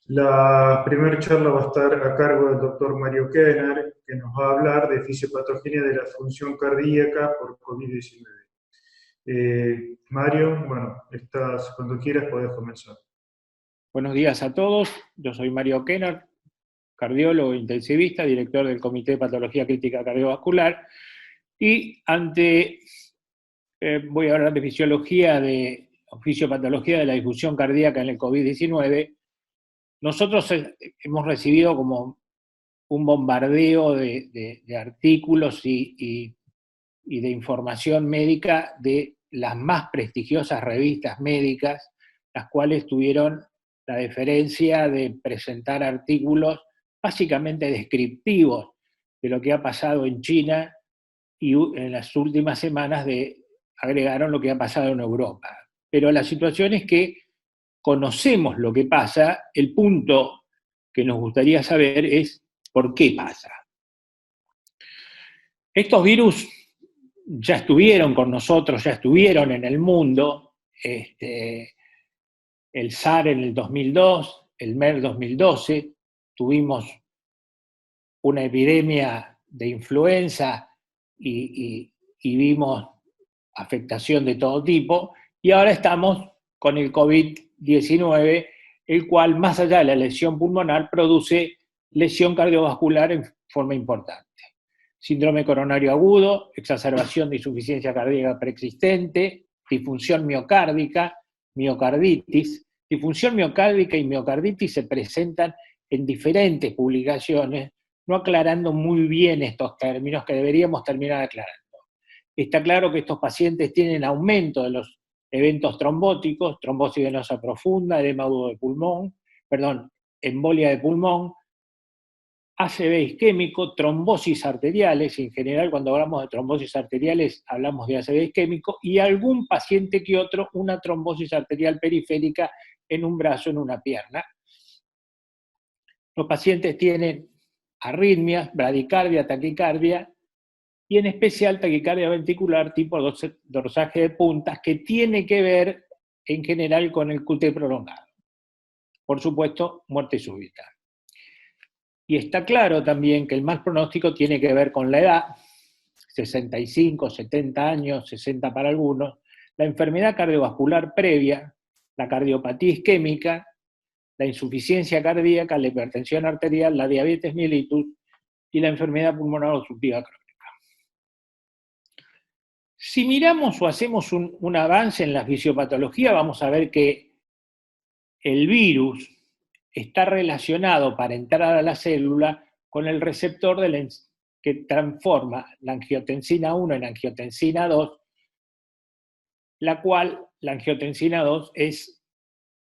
La primera charla va a estar a cargo del doctor Mario Kenner, que nos va a hablar de fisiopatogenia de la función cardíaca por COVID-19. Mario, bueno, cuando quieras podés comenzar. Buenos días a todos, yo soy Mario Kenner, cardiólogo intensivista, director del Comité de Patología Crítica Cardiovascular, y voy a hablar de fisiopatología de la difusión cardíaca en el COVID-19. Nosotros hemos recibido como un bombardeo de artículos y de información médica de las más prestigiosas revistas médicas, las cuales tuvieron la deferencia de presentar artículos básicamente descriptivos de lo que ha pasado en China, y en las últimas semanas agregaron lo que ha pasado en Europa. Pero la situación es que conocemos lo que pasa, el punto que nos gustaría saber es por qué pasa. Estos virus ya estuvieron con nosotros, ya estuvieron en el mundo, el SARS en el 2002, el MERS 2012, tuvimos una epidemia de influenza y vimos afectación de todo tipo, y ahora estamos con el COVID-19, el cual, más allá de la lesión pulmonar, produce lesión cardiovascular en forma importante. Síndrome coronario agudo, exacerbación de insuficiencia cardíaca preexistente, disfunción miocárdica, miocarditis. Disfunción miocárdica y miocarditis se presentan en diferentes publicaciones, no aclarando muy bien estos términos que deberíamos terminar aclarando. Está claro que estos pacientes tienen aumento de los eventos trombóticos, trombosis venosa profunda, edema agudo de pulmón, embolia de pulmón, ACV isquémico, trombosis arteriales. En general, cuando hablamos de trombosis arteriales, hablamos de ACV isquémico, y algún paciente que otro, una trombosis arterial periférica en un brazo, en una pierna. Los pacientes tienen arritmias, bradicardia, taquicardia, y en especial taquicardia ventricular tipo dorsaje de puntas, que tiene que ver en general con el QT prolongado. Por supuesto, muerte súbita. Y está claro también que el mal pronóstico tiene que ver con la edad, 65, 70 años, 60 para algunos, la enfermedad cardiovascular previa, la cardiopatía isquémica, la insuficiencia cardíaca, la hipertensión arterial, la diabetes mellitus y la enfermedad pulmonar obstructiva crónica. Si miramos o hacemos un avance en la fisiopatología, vamos a ver que el virus está relacionado para entrar a la célula con el receptor que transforma la angiotensina 1 en angiotensina 2, la cual, la angiotensina 2, es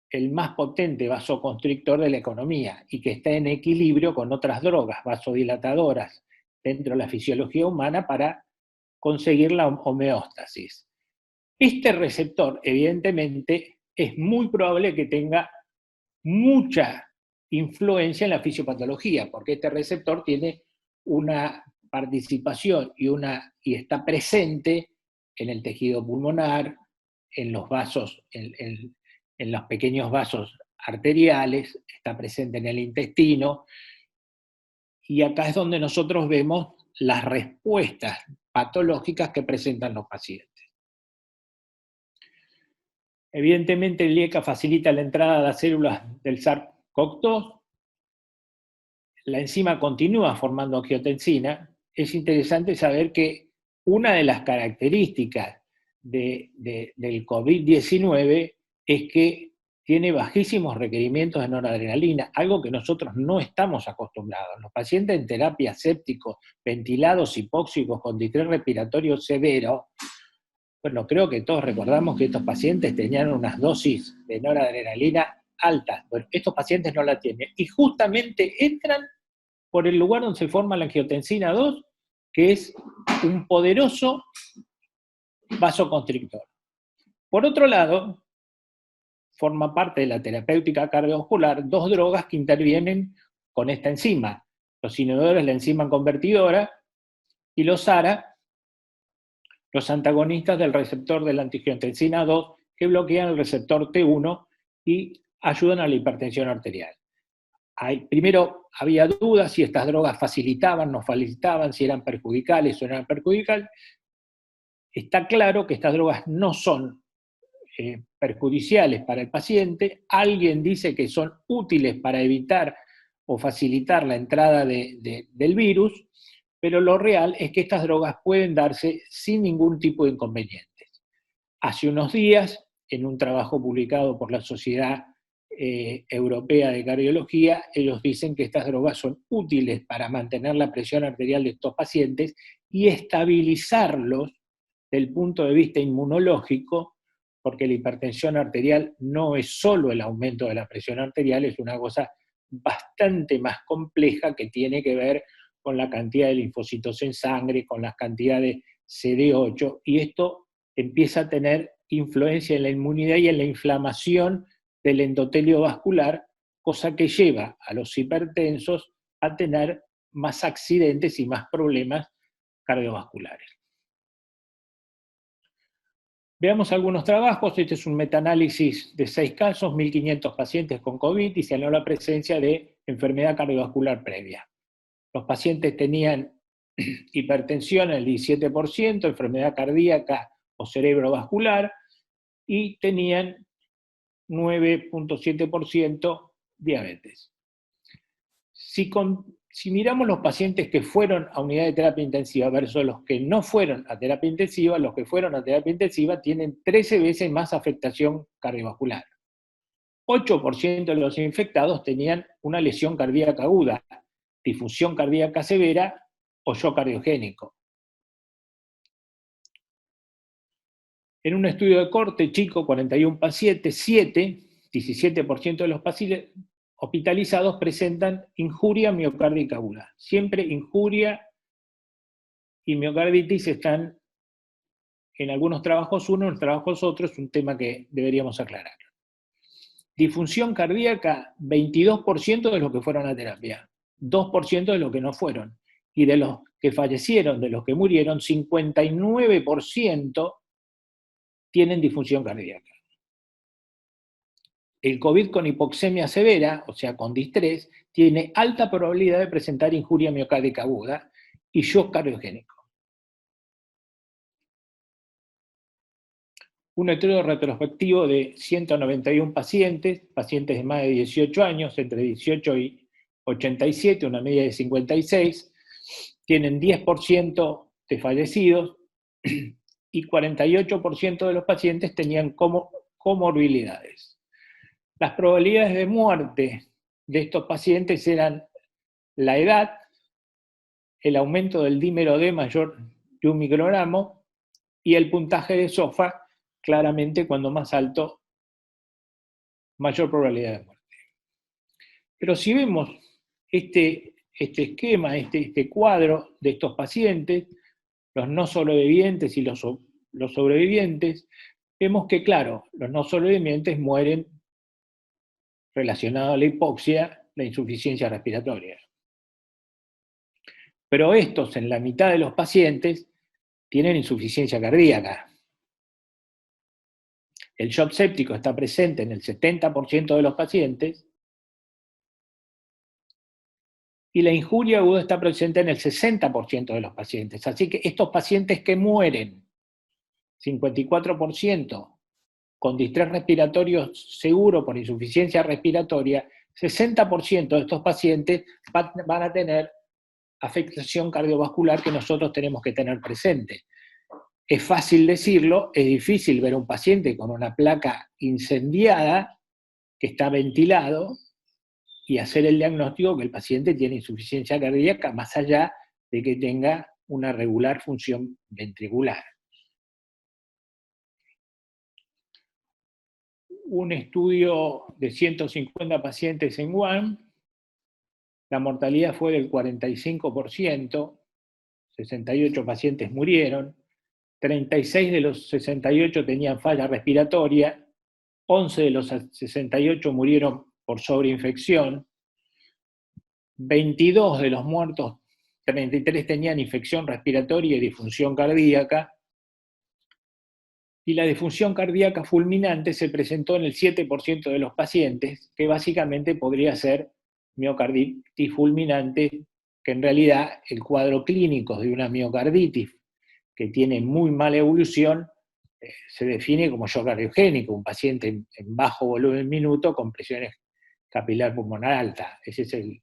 el más potente vasoconstrictor de la economía y que está en equilibrio con otras drogas vasodilatadoras dentro de la fisiología humana para conseguir la homeostasis. Este receptor, evidentemente, es muy probable que tenga mucha influencia en la fisiopatología, porque este receptor tiene una participación y está presente en el tejido pulmonar, en los vasos, en los pequeños vasos arteriales, está presente en el intestino, y acá es donde nosotros vemos las respuestas patológicas que presentan los pacientes. Evidentemente el IECA facilita la entrada a las células del SARS-CoV-2, la enzima continúa formando angiotensina. Es interesante saber que una de las características del COVID-19 es que tiene bajísimos requerimientos de noradrenalina, algo que nosotros no estamos acostumbrados. Los pacientes en terapia sépticos, ventilados, hipóxicos, con distrés respiratorio severo, bueno, creo que todos recordamos que estos pacientes tenían unas dosis de noradrenalina altas. Bueno, estos pacientes no la tienen. Y justamente entran por el lugar donde se forma la angiotensina 2, que es un poderoso vasoconstrictor. Por otro lado, forma parte de la terapéutica cardiovascular dos drogas que intervienen con esta enzima. Los inhibidores, la enzima convertidora, y los ARA, los antagonistas del receptor de la angiotensina 2, que bloquean el receptor T1 y ayudan a la hipertensión arterial. primero había dudas si estas drogas facilitaban, no facilitaban, si eran perjudiciales o no eran perjudiciales. Está claro que estas drogas no son perjudiciales para el paciente. Alguien dice que son útiles para evitar o facilitar la entrada del virus, pero lo real es que estas drogas pueden darse sin ningún tipo de inconvenientes. Hace unos días, en un trabajo publicado por la Sociedad Europea de Cardiología, ellos dicen que estas drogas son útiles para mantener la presión arterial de estos pacientes y estabilizarlos desde el punto de vista inmunológico, porque la hipertensión arterial no es solo el aumento de la presión arterial, es una cosa bastante más compleja que tiene que ver con la cantidad de linfocitos en sangre, con la cantidad de CD8, y esto empieza a tener influencia en la inmunidad y en la inflamación del endotelio vascular, cosa que lleva a los hipertensos a tener más accidentes y más problemas cardiovasculares. Veamos algunos trabajos. Este es un metaanálisis de 6 casos, 1.500 pacientes con COVID, y se analizó la presencia de enfermedad cardiovascular previa. Los pacientes tenían hipertensión el 17%, enfermedad cardíaca o cerebrovascular, y tenían 9.7% diabetes. Si miramos los pacientes que fueron a unidad de terapia intensiva versus los que no fueron a terapia intensiva, los que fueron a terapia intensiva tienen 13 veces más afectación cardiovascular. 8% de los infectados tenían una lesión cardíaca aguda, difusión cardíaca severa o shock cardiogénico. En un estudio de corte chico, 41 pacientes, 17% de los pacientes hospitalizados presentan injuria miocárdica aguda. Siempre injuria y miocarditis están en algunos trabajos uno, en trabajos otros, es un tema que deberíamos aclarar. Disfunción cardíaca, 22% de los que fueron a terapia, 2% de los que no fueron. Y de los que fallecieron, de los que murieron, 59% tienen disfunción cardíaca. El COVID con hipoxemia severa, o sea, con distrés, tiene alta probabilidad de presentar injuria miocárdica aguda y shock cardiogénico. Un estudio retrospectivo de 191 pacientes de más de 18 años, entre 18 y 87, una media de 56, tienen 10% de fallecidos y 48% de los pacientes tenían comorbilidades. Las probabilidades de muerte de estos pacientes eran la edad, el aumento del dímero D mayor de 1 microgramo y el puntaje de SOFA, claramente cuando más alto, mayor probabilidad de muerte. Pero si vemos este esquema, este cuadro de estos pacientes, los no sobrevivientes y los sobrevivientes, vemos que, claro, los no sobrevivientes mueren relacionados a la hipoxia, la insuficiencia respiratoria. Pero estos, en la mitad de los pacientes, tienen insuficiencia cardíaca. El shock séptico está presente en el 70% de los pacientes y la injuria aguda está presente en el 60% de los pacientes. Así que estos pacientes que mueren, 54%, con distrés respiratorio seguro por insuficiencia respiratoria, 60% de estos pacientes van a tener afectación cardiovascular que nosotros tenemos que tener presente. Es fácil decirlo, es difícil ver a un paciente con una placa incendiada que está ventilado y hacer el diagnóstico que el paciente tiene insuficiencia cardíaca más allá de que tenga una regular función ventricular. Un estudio de 150 pacientes en Wuhan, la mortalidad fue del 45%, 68 pacientes murieron, 36 de los 68 tenían falla respiratoria, 11 de los 68 murieron por sobreinfección, 22 de los muertos, 33 tenían infección respiratoria y disfunción cardíaca, y la disfunción cardíaca fulminante se presentó en el 7% de los pacientes, que básicamente podría ser miocarditis fulminante, que en realidad el cuadro clínico de una miocarditis que tiene muy mala evolución se define como shock cardiogénico, un paciente en bajo volumen minuto con presiones capilar pulmonar alta. Ese es el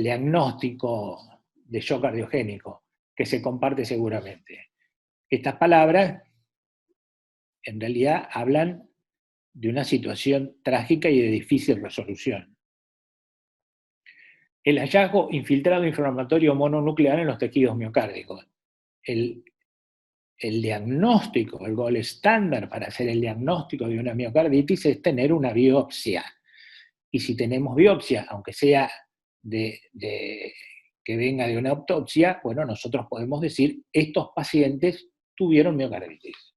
diagnóstico de shock cardiogénico, que se comparte seguramente. Estas palabras en realidad hablan de una situación trágica y de difícil resolución. El hallazgo infiltrado inflamatorio mononuclear en los tejidos miocárdicos. El diagnóstico, el gold estándar para hacer el diagnóstico de una miocarditis es tener una biopsia. Y si tenemos biopsia, aunque sea que venga de una autopsia, bueno, nosotros podemos decir, estos pacientes tuvieron miocarditis.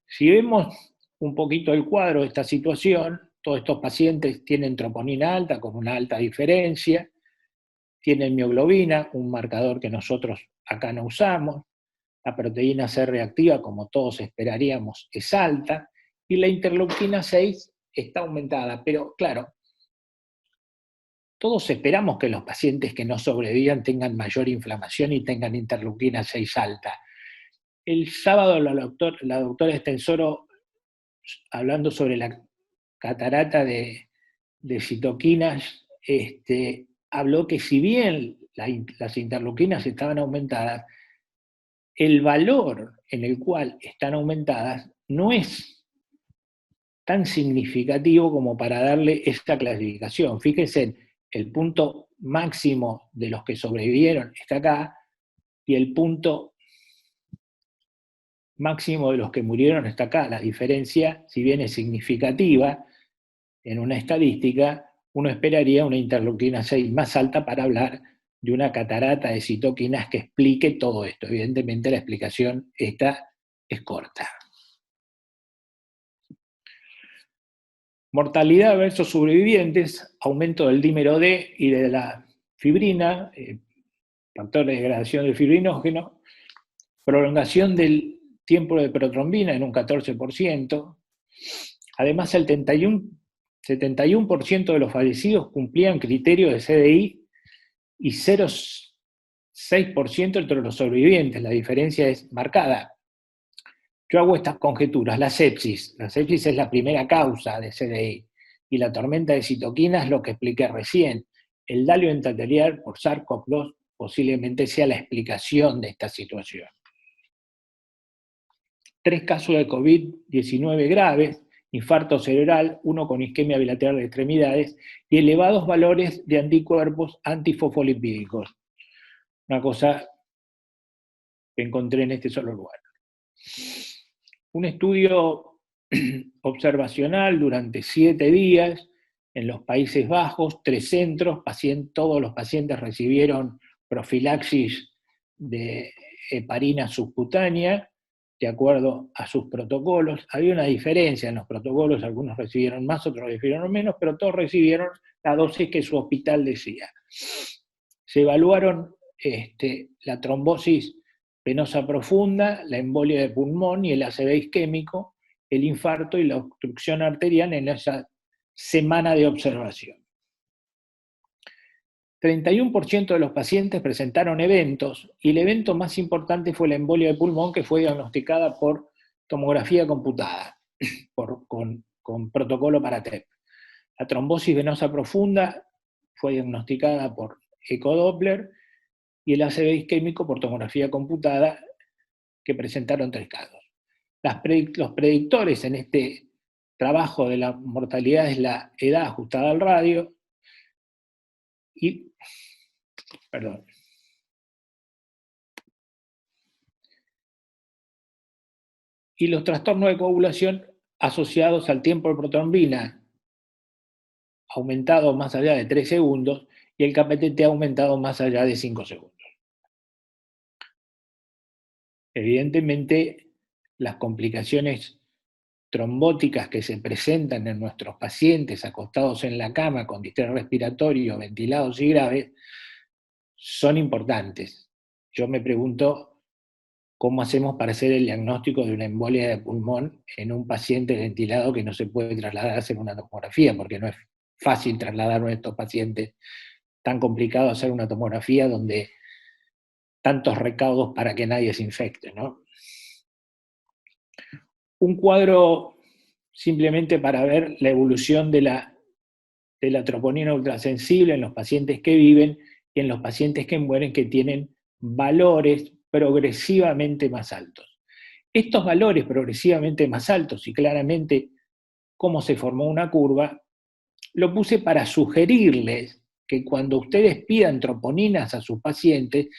Si vemos un poquito el cuadro de esta situación, todos estos pacientes tienen troponina alta con una alta diferencia, tienen mioglobina, un marcador que nosotros acá no usamos, la proteína C reactiva, como todos esperaríamos, es alta, y la interleuquina 6 está aumentada, pero claro, todos esperamos que los pacientes que no sobrevivan tengan mayor inflamación y tengan interleuquina 6 alta. El sábado la doctora Estensoro, hablando sobre la catarata de citoquinas, habló que si bien las interleuquinas estaban aumentadas, el valor en el cual están aumentadas no es tan significativo como para darle esta clasificación. Fíjense, el punto máximo de los que sobrevivieron está acá, y el punto máximo de los que murieron está acá. La diferencia, si bien es significativa en una estadística, uno esperaría una interleuquina 6 más alta para hablar de una catarata de citoquinas que explique todo esto. Evidentemente la explicación esta es corta. Mortalidad versus sobrevivientes, aumento del dímero D y de la fibrina, factor de degradación del fibrinógeno, prolongación del tiempo de protrombina en un 14%, además el 71% de los fallecidos cumplían criterios de CDI y 0,6% entre los sobrevivientes, la diferencia es marcada. Yo hago estas conjeturas, la sepsis es la primera causa de CDI, y la tormenta de citoquinas, lo que expliqué recién. El daño endotelial por SARS-CoV-2 posiblemente sea la explicación de esta situación. 3 casos de COVID-19 graves, infarto cerebral, 1 con isquemia bilateral de extremidades, y elevados valores de anticuerpos antifosfolipídicos. Una cosa que encontré en este solo lugar. Un estudio observacional durante 7 días en los Países Bajos, 3 centros, todos los pacientes recibieron profilaxis de heparina subcutánea, de acuerdo a sus protocolos. Había una diferencia en los protocolos, algunos recibieron más, otros recibieron menos, pero todos recibieron la dosis que su hospital decía. Se evaluaron la trombosis venosa profunda, la embolia de pulmón y el ACV isquémico, el infarto y la obstrucción arterial en esa semana de observación. 31% de los pacientes presentaron eventos, y el evento más importante fue la embolia de pulmón, que fue diagnosticada por tomografía computada, con protocolo para TEP. La trombosis venosa profunda fue diagnosticada por ecodoppler, y el ACV isquémico por tomografía computada, que presentaron 3 casos. Los predictores en este trabajo de la mortalidad es la edad ajustada al radio, y los trastornos de coagulación asociados al tiempo de protrombina aumentado más allá de 3 segundos, y el KPTT aumentado más allá de 5 segundos. Evidentemente, las complicaciones trombóticas que se presentan en nuestros pacientes acostados en la cama con distrés respiratorio, ventilados y graves, son importantes. Yo me pregunto cómo hacemos para hacer el diagnóstico de una embolia de pulmón en un paciente ventilado que no se puede trasladar a hacer una tomografía, porque no es fácil trasladar a estos pacientes, tan complicado hacer una tomografía donde tantos recaudos para que nadie se infecte, ¿no? Un cuadro simplemente para ver la evolución de la troponina ultrasensible en los pacientes que viven y en los pacientes que mueren, que tienen valores progresivamente más altos. Estos valores progresivamente más altos, y claramente cómo se formó una curva, lo puse para sugerirles que cuando ustedes pidan troponinas a sus pacientes,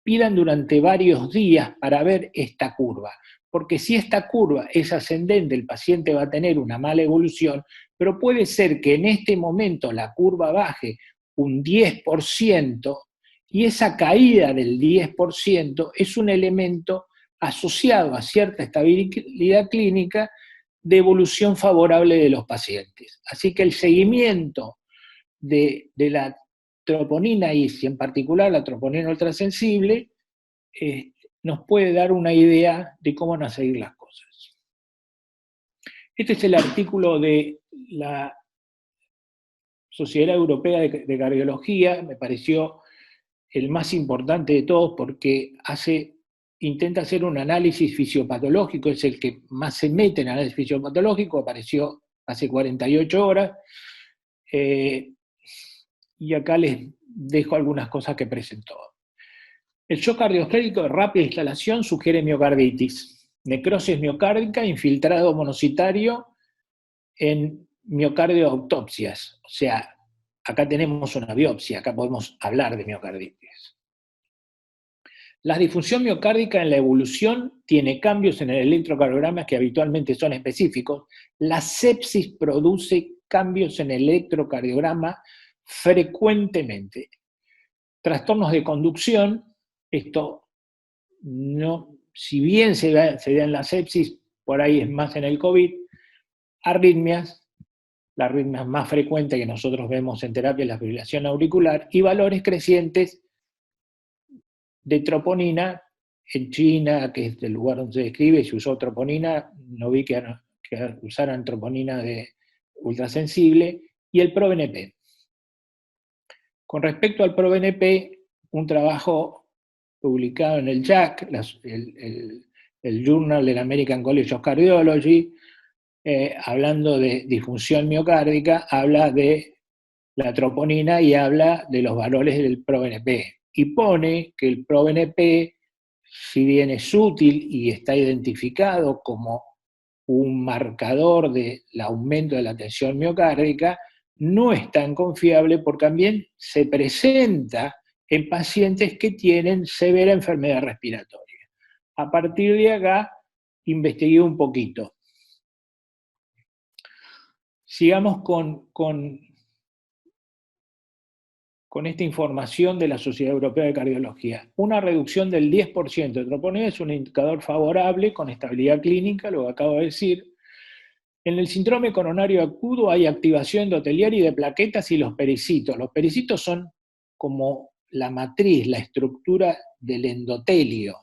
pidan durante varios días para ver esta curva. Porque si esta curva es ascendente, el paciente va a tener una mala evolución, pero puede ser que en este momento la curva baje un 10%, y esa caída del 10% es un elemento asociado a cierta estabilidad clínica de evolución favorable de los pacientes. Así que el seguimiento de la troponina y en particular la troponina ultrasensible nos puede dar una idea de cómo van a seguir las cosas. Este es el artículo de la Sociedad Europea de Cardiología, me pareció el más importante de todos porque intenta hacer un análisis fisiopatológico, es el que más se mete en análisis fisiopatológico, apareció hace 48 horas, y acá les dejo algunas cosas que presentó. El shock cardiogénico de rápida instalación sugiere miocarditis, necrosis miocárdica, infiltrado monocitario en miocardio-autopsias, o sea, acá tenemos una biopsia, acá podemos hablar de miocarditis. La disfunción miocárdica en la evolución tiene cambios en el electrocardiograma que habitualmente son específicos. La sepsis produce cambios en el electrocardiograma frecuentemente. Trastornos de conducción, esto no, si bien se da en la sepsis, por ahí es más en el COVID. Arritmias, la arritmia más frecuente que nosotros vemos en terapia es la fibrilación auricular, y valores crecientes de troponina. En China, que es el lugar donde se describe, se usó troponina, no vi que usaran troponina de ultrasensible, y el ProBNP. Con respecto al ProBNP, un trabajo publicado en el JACC, el Journal del American College of Cardiology, hablando de disfunción miocárdica, habla de la troponina y habla de los valores del ProBNP. Y pone que el ProBNP, si bien es útil y está identificado como un marcador del aumento de la tensión miocárdica, no es tan confiable porque también se presenta en pacientes que tienen severa enfermedad respiratoria. A partir de acá, investigué un poquito. Sigamos con esta información de la Sociedad Europea de Cardiología. Una reducción del 10% de troponina es un indicador favorable con estabilidad clínica, lo que acabo de decir. En el síndrome coronario agudo hay activación endotelial y de plaquetas y los pericitos. Los pericitos son como la matriz, la estructura del endotelio.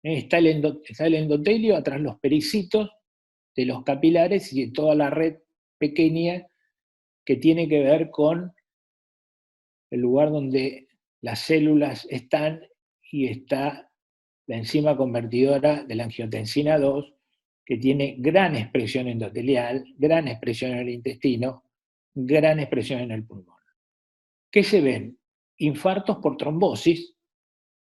Está el endotelio, atrás los pericitos de los capilares y de toda la red pequeña que tiene que ver con el lugar donde las células están, y está la enzima convertidora de la angiotensina 2, que tiene gran expresión endotelial, gran expresión en el intestino, gran expresión en el pulmón. ¿Qué se ven? Infartos por trombosis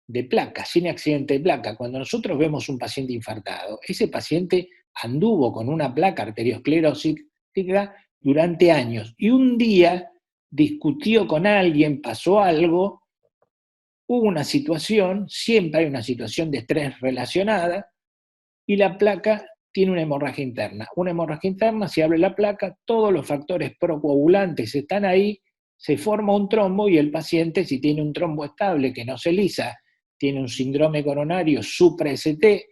de placa, sin accidente de placa. Cuando nosotros vemos un paciente infartado, ese paciente anduvo con una placa arteriosclerótica durante años, y un día discutió con alguien, pasó algo, hubo una situación, siempre hay una situación de estrés relacionada, y la placa tiene una hemorragia interna. Una hemorragia interna, si abre la placa, todos los factores procoagulantes están ahí, se forma un trombo, y el paciente, si tiene un trombo estable que no se lisa, tiene un síndrome coronario supra-ST,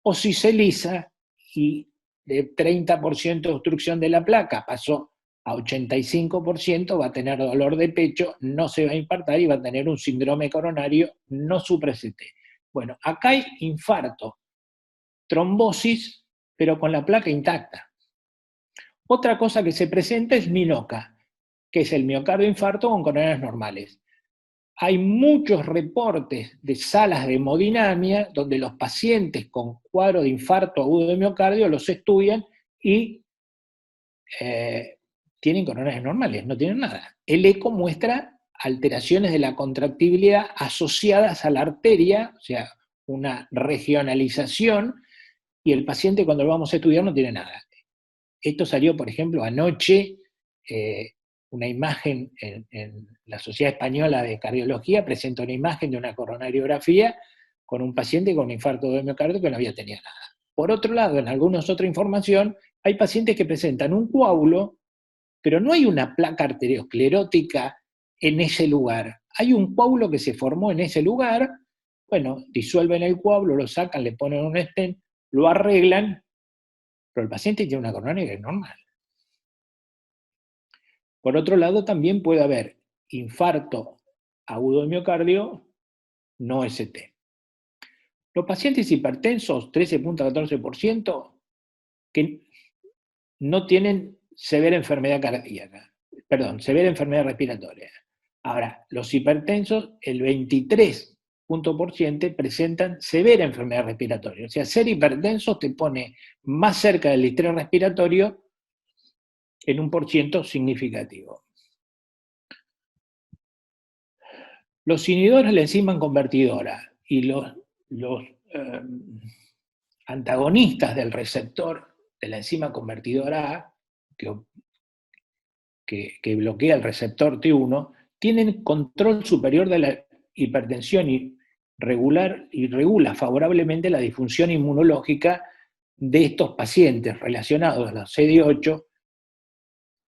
o si se lisa y de 30% de obstrucción de la placa pasó a 85%, va a tener dolor de pecho, no se va a infartar y va a tener un síndrome coronario no supra-ST. Bueno, acá hay infarto, trombosis, pero con la placa intacta. Otra cosa que se presenta es MINOCA. que es el miocardioinfarto con coronarias normales. Hay muchos reportes de salas de hemodinamia donde los pacientes con cuadro de infarto agudo de miocardio los estudian y tienen coronarias normales, no tienen nada. El eco muestra alteraciones de la contractibilidad asociadas a la arteria, o sea, una regionalización, y el paciente cuando lo vamos a estudiar no tiene nada. Esto salió, por ejemplo, anoche, una imagen en la Sociedad Española de Cardiología, presenta una imagen de una coronariografía con un paciente con un infarto de miocardio que no había tenido nada. Por otro lado, en algunas otra información, hay pacientes que presentan un coágulo, pero no hay una placa arteriosclerótica en ese lugar. Hay un coágulo que se formó en ese lugar, bueno, disuelven el coágulo, lo sacan, le ponen un stent, lo arreglan, pero el paciente tiene una coronaria que es normal. Por otro lado, también puede haber infarto agudo de miocardio no ST. Los pacientes hipertensos, 13.14%, que no tienen severa enfermedad cardíaca, perdón, severa enfermedad respiratoria. Ahora, los hipertensos, el 23% presentan severa enfermedad respiratoria. O sea, ser hipertenso te pone más cerca del distrés respiratorio en un % significativo. Los inhibidores de la enzima convertidora y los antagonistas del receptor de la enzima convertidora A, que bloquea el receptor T1, tienen control superior de la hipertensión y regula favorablemente la disfunción inmunológica de estos pacientes relacionados a los CD8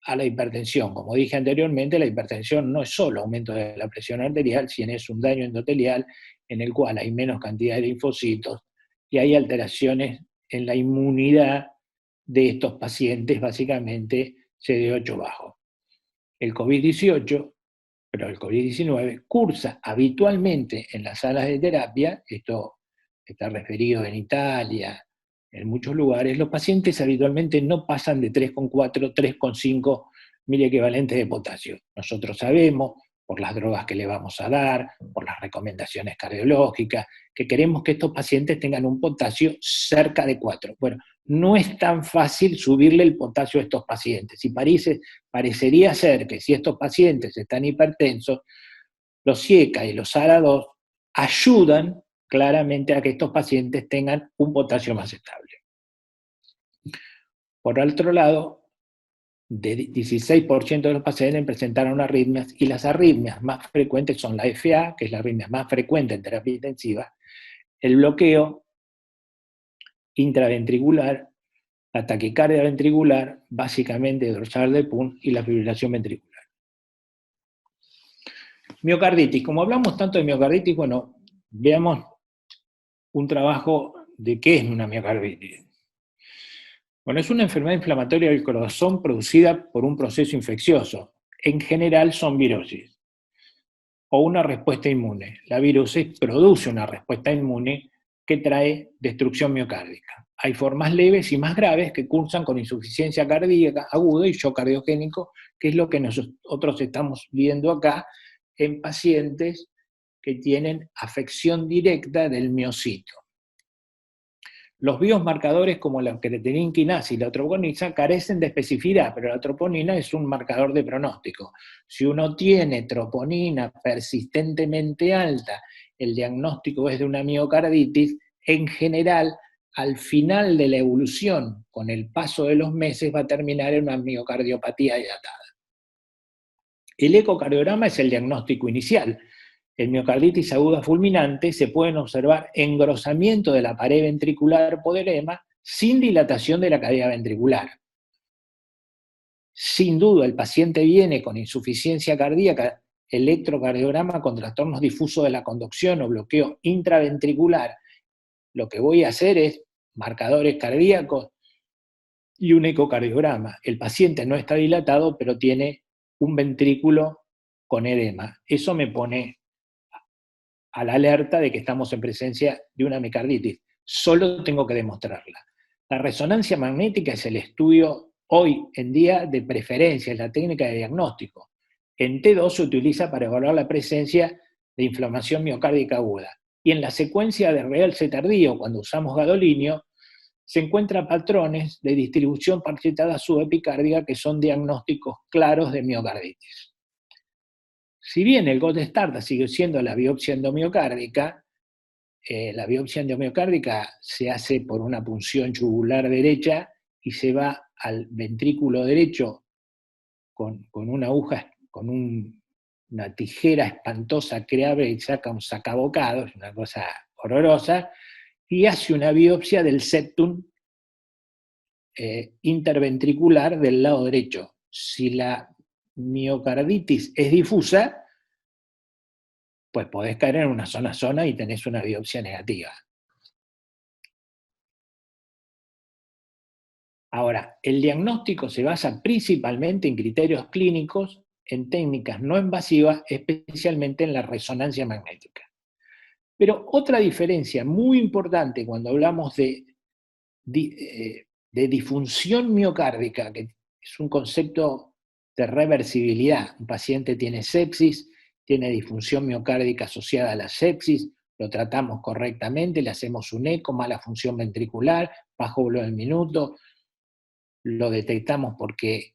a la hipertensión. Como dije anteriormente, la hipertensión no es solo aumento de la presión arterial, sino es un daño endotelial en el cual hay menos cantidad de linfocitos y hay alteraciones en la inmunidad de estos pacientes, básicamente CD8 bajo. El COVID-19 cursa habitualmente en las salas de terapia, esto está referido en Italia, en muchos lugares. Los pacientes habitualmente no pasan de 3,4, 3,5 miliequivalentes de potasio. Nosotros sabemos, por las drogas que le vamos a dar, por las recomendaciones cardiológicas, que queremos que estos pacientes tengan un potasio cerca de 4. Bueno, no es tan fácil subirle el potasio a estos pacientes. Y parecería ser que si estos pacientes están hipertensos, los CIECA y los ARA2 ayudan claramente a que estos pacientes tengan un potasio más estable. Por otro lado, de 16% de los pacientes presentaron arritmias, y las arritmias más frecuentes son la FA, que es la arritmia más frecuente en terapia intensiva, el bloqueo intraventricular, la taquicardia ventricular, básicamente dorsal del PUN, y la fibrilación ventricular. Miocarditis. Como hablamos tanto de miocarditis, bueno, veamos un trabajo de qué es una miocarditis. Bueno, es una enfermedad inflamatoria del corazón producida por un proceso infeccioso. En general son virosis o una respuesta inmune. La virosis produce una respuesta inmune que trae destrucción miocárdica. Hay formas leves y más graves que cursan con insuficiencia cardíaca aguda y shock cardiogénico, que es lo que nosotros estamos viendo acá en pacientes que tienen afección directa del miocito. Los biomarcadores como la creatinina quinasa y la troponina carecen de especificidad, pero la troponina es un marcador de pronóstico. Si uno tiene troponina persistentemente alta, el diagnóstico es de una miocarditis. En general, al final de la evolución, con el paso de los meses, va a terminar en una miocardiopatía dilatada. El ecocardiograma es el diagnóstico inicial. En miocarditis aguda fulminante se pueden observar engrosamiento de la pared ventricular por edema sin dilatación de la cavidad ventricular. Sin duda, el paciente viene con insuficiencia cardíaca, electrocardiograma con trastornos difusos de la conducción o bloqueo intraventricular. Lo que voy a hacer es marcadores cardíacos y un ecocardiograma. El paciente no está dilatado, pero tiene un ventrículo con edema. Eso me pone a la alerta de que estamos en presencia de una miocarditis. Solo tengo que demostrarla. La resonancia magnética es el estudio hoy en día de preferencia, es la técnica de diagnóstico. En T2 se utiliza para evaluar la presencia de inflamación miocárdica aguda. Y en la secuencia de realce tardío, cuando usamos gadolinio, se encuentran patrones de distribución parietada subepicárdica que son diagnósticos claros de miocarditis. Si bien el gold standard sigue siendo la biopsia endomiocárdica se hace por una punción yugular derecha y se va al ventrículo derecho con una aguja, con una tijera espantosa que abre y saca un sacabocado, es una cosa horrorosa, y hace una biopsia del septum interventricular del lado derecho. Si la miocarditis es difusa, pues podés caer en una zona y tenés una biopsia negativa. Ahora, el diagnóstico se basa principalmente en criterios clínicos, en técnicas no invasivas, especialmente en la resonancia magnética. Pero otra diferencia muy importante cuando hablamos de disfunción miocárdica, que es un concepto de reversibilidad. Un paciente tiene sepsis, tiene disfunción miocárdica asociada a la sepsis, lo tratamos correctamente, le hacemos un eco, mala función ventricular, bajo bloqueo del minuto, lo detectamos porque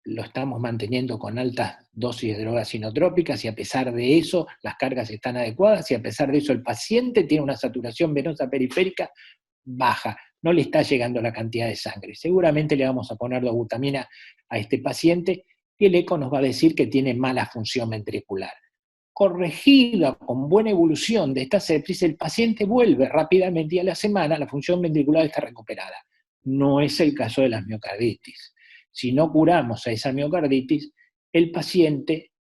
lo estamos manteniendo con altas dosis de drogas inotrópicas y a pesar de eso las cargas están adecuadas y a pesar de eso el paciente tiene una saturación venosa periférica baja, no le está llegando la cantidad de sangre. Seguramente le vamos a poner dobutamina a este paciente y el eco nos va a decir que tiene mala función ventricular. Corregida con buena evolución de esta sepsis, el paciente vuelve rápidamente y a la semana la función ventricular está recuperada. No es el caso de las miocarditis. Si no curamos a esa miocarditis, el paciente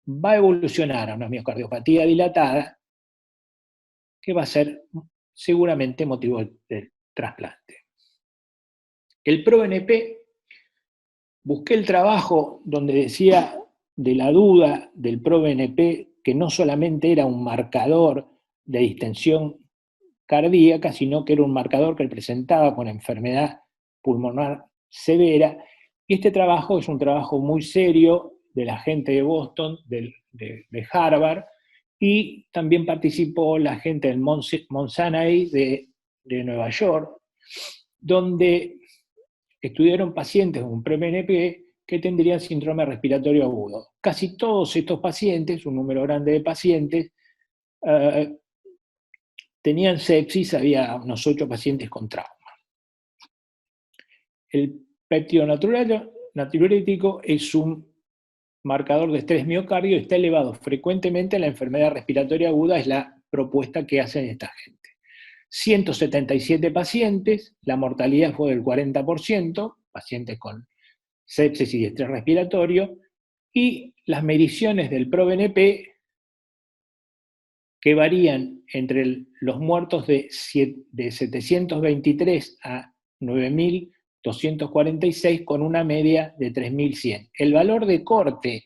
va a evolucionar a una miocardiopatía dilatada que va a ser seguramente motivo del trasplante. El ProBNP, busqué el trabajo donde decía de la duda del ProBNP que no solamente era un marcador de distensión cardíaca, sino que era un marcador que presentaba con enfermedad pulmonar severa. Y este trabajo es un trabajo muy serio de la gente de Boston, de Harvard, y también participó la gente del Mount Sinai de Nueva York, donde estudiaron pacientes con ProBNP que tendrían síndrome respiratorio agudo. Casi todos estos pacientes, un número grande de pacientes, tenían sepsis, había unos 8 pacientes con trauma. El péptido natriurético es un marcador de estrés miocardio, está elevado frecuentemente en la enfermedad respiratoria aguda, es la propuesta que hacen esta gente. 177 pacientes, la mortalidad fue del 40%, pacientes con sepsis y estrés respiratorio, y las mediciones del ProBNP que varían entre los muertos de 723 a 9.246 con una media de 3.100. El valor de corte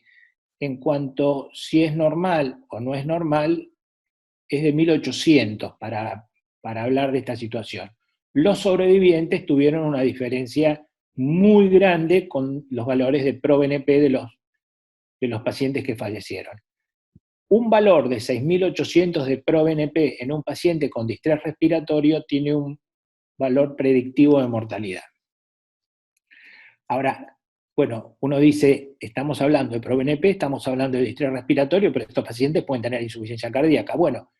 en cuanto si es normal o no es normal es de 1.800 para hablar de esta situación. Los sobrevivientes tuvieron una diferencia muy grande con los valores de ProBNP de los pacientes que fallecieron. Un valor de 6.800 de ProBNP en un paciente con distrés respiratorio tiene un valor predictivo de mortalidad. Ahora, bueno, uno dice, estamos hablando de ProBNP, estamos hablando de distrés respiratorio, pero estos pacientes pueden tener insuficiencia cardíaca. Bueno,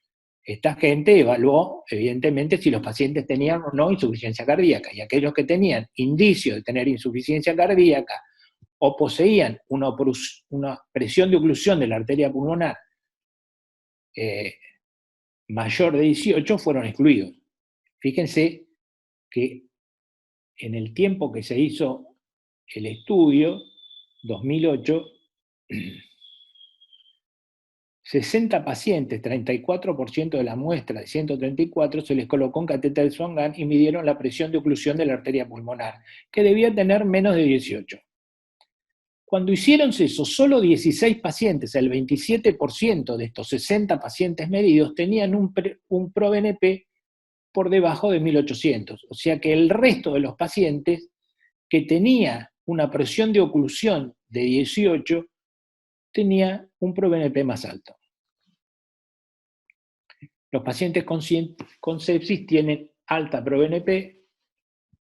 esta gente evaluó, evidentemente, si los pacientes tenían o no insuficiencia cardíaca, y aquellos que tenían indicios de tener insuficiencia cardíaca o poseían una presión de oclusión de la arteria pulmonar mayor de 18 fueron excluidos. Fíjense que en el tiempo que se hizo el estudio, 2008, 60 pacientes, 34% de la muestra de 134, se les colocó un catéter de Swan-Ganz y midieron la presión de oclusión de la arteria pulmonar, que debía tener menos de 18. Cuando hicieron eso, solo 16 pacientes, el 27% de estos 60 pacientes medidos, tenían un ProBNP por debajo de 1.800. O sea que el resto de los pacientes que tenía una presión de oclusión de 18, tenía un ProBNP más alto. Los pacientes con sepsis tienen alta ProBNP,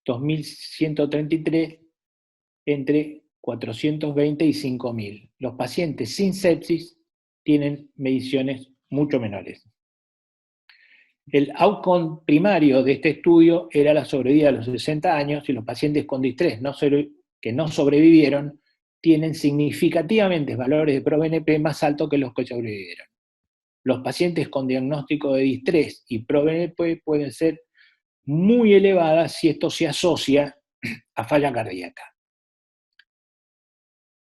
2133 entre 420 y 5000. Los pacientes sin sepsis tienen mediciones mucho menores. El outcome primario de este estudio era la sobrevida a los 60 años y los pacientes con distrés que no sobrevivieron tienen significativamente valores de ProBNP más altos que los que sobrevivieron. Los pacientes con diagnóstico de distrés y ProBNP pueden ser muy elevadas si esto se asocia a falla cardíaca.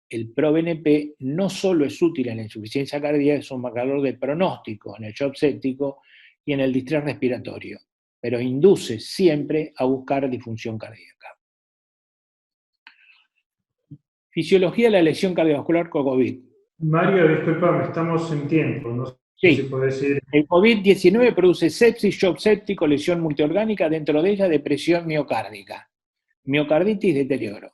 El ProBNP no solo es útil en la insuficiencia cardíaca, es un marcador de pronóstico en el shock séptico y en el distrés respiratorio, pero induce siempre a buscar disfunción cardíaca. Fisiología de la lesión cardiovascular con COVID. Mario, discúlpame, estamos en tiempo, no sé si podés ir. El COVID-19 produce sepsis, shock séptico, lesión multiorgánica, dentro de ella depresión miocárdica, miocarditis, deterioro.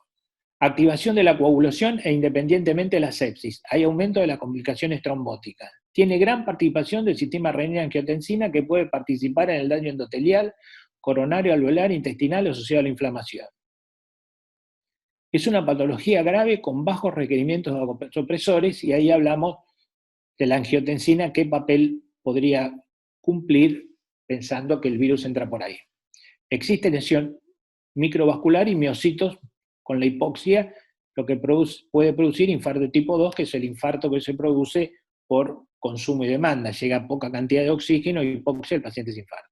Activación de la coagulación e independientemente de la sepsis. Hay aumento de las complicaciones trombóticas. Tiene gran participación del sistema renina-angiotensina que puede participar en el daño endotelial, coronario, alveolar, intestinal asociado a la inflamación. Es una patología grave con bajos requerimientos de vasopresores y ahí hablamos de la angiotensina, qué papel podría cumplir pensando que el virus entra por ahí. Existe lesión microvascular y miocitos con la hipoxia, lo que puede producir infarto tipo 2, que es el infarto que se produce por consumo y demanda. Llega poca cantidad de oxígeno y hipoxia, el paciente se infarta.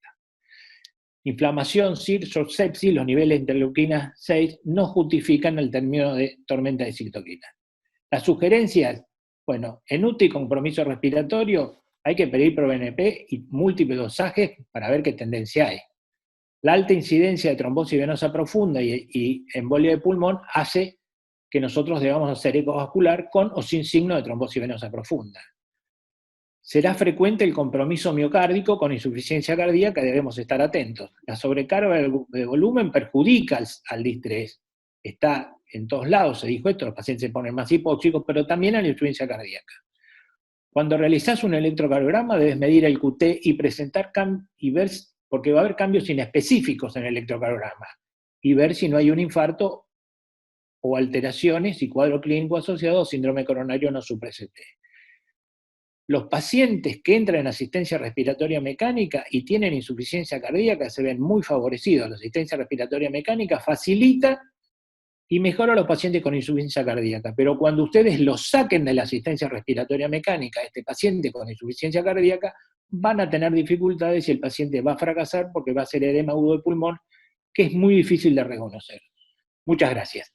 Inflamación, SIR, sepsis, los niveles de interleuquina 6 no justifican el término de tormenta de citoquinas. Las sugerencias, bueno, en UTI compromiso respiratorio hay que pedir ProBNP y múltiples dosajes para ver qué tendencia hay. La alta incidencia de trombosis venosa profunda y embolia de pulmón hace que nosotros debamos hacer ecovascular con o sin signo de trombosis venosa profunda. Será frecuente el compromiso miocárdico con insuficiencia cardíaca, debemos estar atentos. La sobrecarga de volumen perjudica al distrés. Está en todos lados, se dijo esto, los pacientes se ponen más hipóxicos, pero también a la insuficiencia cardíaca. Cuando realizás un electrocardiograma debes medir el QT y presentar y ver, porque va a haber cambios inespecíficos en el electrocardiograma, y ver si no hay un infarto o alteraciones y cuadro clínico asociado a síndrome coronario no supresente. Los pacientes que entran en asistencia respiratoria mecánica y tienen insuficiencia cardíaca se ven muy favorecidos. La asistencia respiratoria mecánica facilita y mejora a los pacientes con insuficiencia cardíaca, pero cuando ustedes lo saquen de la asistencia respiratoria mecánica, este paciente con insuficiencia cardíaca, van a tener dificultades y el paciente va a fracasar porque va a ser edema agudo de pulmón, que es muy difícil de reconocer. Muchas gracias.